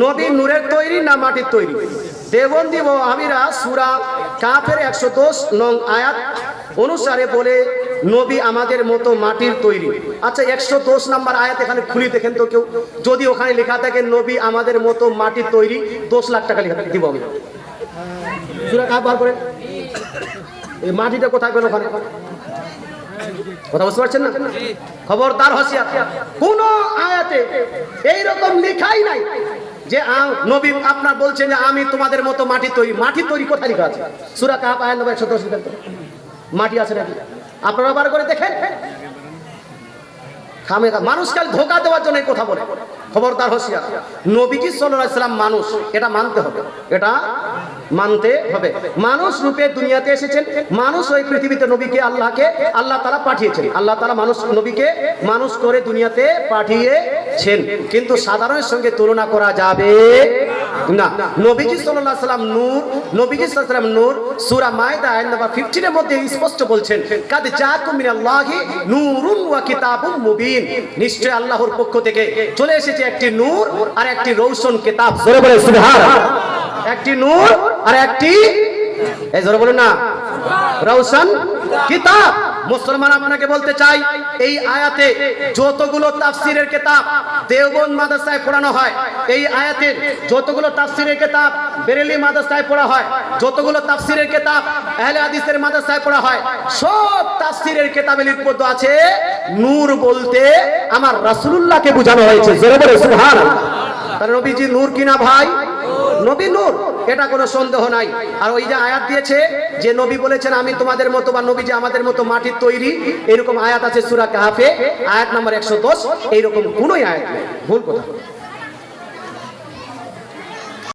নবী নূরের তৈরি না মাটির তৈরি? দেওবন্দি ওয়াহাবীরা সূরা কাফের 110 নং আয়াত অনুসারে বলে নবী আমাদের মতো মাটির তৈরি। আচ্ছা 110 নম্বর আয়াত এখানে খুলি দেখেন তো কেউ, যদি ওখানে লেখা থাকে নবী আমাদের মতো মাটির তৈরি, 10 লাখ টাকা লেখা দিব আমি। সূরা কাফ বার করে এই মাটিটা কোথায় পেল ওখানে? কথা বুঝতে পারছেন না? খবরদার হুঁশিয়ার, কোন আয়াতে এইরকম লেখাই নাই যে নবী আপনার বলছেন যে আমি তোমাদের মতো মাটি তৈরি। মাটি তৈরি কোথায় লেখা আছে? সূরা কাহফ আয়াত নম্বর 110 লিখেন তো, মাটি আছে নাকি? আপনারা বার করে দেখেন। খামেখা মানুষকে ধোঁকা দেওয়ার জন্য এই কথা বলে। খবরদার হুঁশিয়ার, নবীজি সাল্লাল্লাহু আলাইহি ওয়াসাল্লাম মানুষ, এটা মানতে হবে, এটা মানতে হবে। মানুষ রূপে দুনিয়াতে এসেছেন, মানুষ ওই পৃথিবীতে নবীকে আল্লাহ তাআলা পাঠিয়েছেন। আল্লাহ তাআলা নবীকে মানুষ করে দুনিয়াতে পাঠিয়েছেন, কিন্তু সাধারণের সঙ্গে তুলনা করা যাবে না। নবীজি সাল্লাল্লাহু আলাইহি ওয়াসাল্লাম নূর, নবীজি সাল্লাল্লাহু আলাইহি ওয়াসাল্লাম নূর। সূরা মায়দা আয়াত নাম্বার 15 এর মধ্যে স্পষ্ট বলছেন, কাদ জাআকুম মিনাল্লাহি নূরুন ওয়া কিতাবুম মুবিন, নিশ্চয় আল্লাহর পক্ষ থেকে চলে এসেছে একটি নূর আর একটি রৌশন কিতাব। জোরে বলে সুবহানাল্লাহ। একটি নূর আর একটি, এই জোরে বলেন না, রৌশন কিতাব। মুসলমান আপনাকে বলতে চাই, এই আয়াতে যতগুলো তাফসীরের কিতাব দেওবন্দ মাদ্রাসায় পড়ানো হয়, এই আয়াতে যতগুলো তাফসীরের কিতাব বেরেলি মাদ্রাসায় পড়া হয়, যতগুলো তাফসীরের কিতাব আহলে হাদিসের মাদ্রাসায় পড়া হয়, সব তাফসীরের কিতাবে লিপিবদ্ধ আছে নূর বলতে আমার রাসূলুল্লাহকে বোঝানো হয়েছে। জোরে বলে সুবহানাল্লাহ। তার নবীজি নূর কিনা ভাই? নবী নূর, এটা কোনো সন্দেহ নাই। আর ওই যে আয়াত দিয়েছে যে নবী বলেছেন আমি তোমাদের মতো বা নবী যে আমাদের মতো মাটির তৈরি, এরকম আয়াত আছে সূরা কাহফে আয়াত নাম্বার 110, এইরকম কোন আয়াত নেই। ভুল কথা।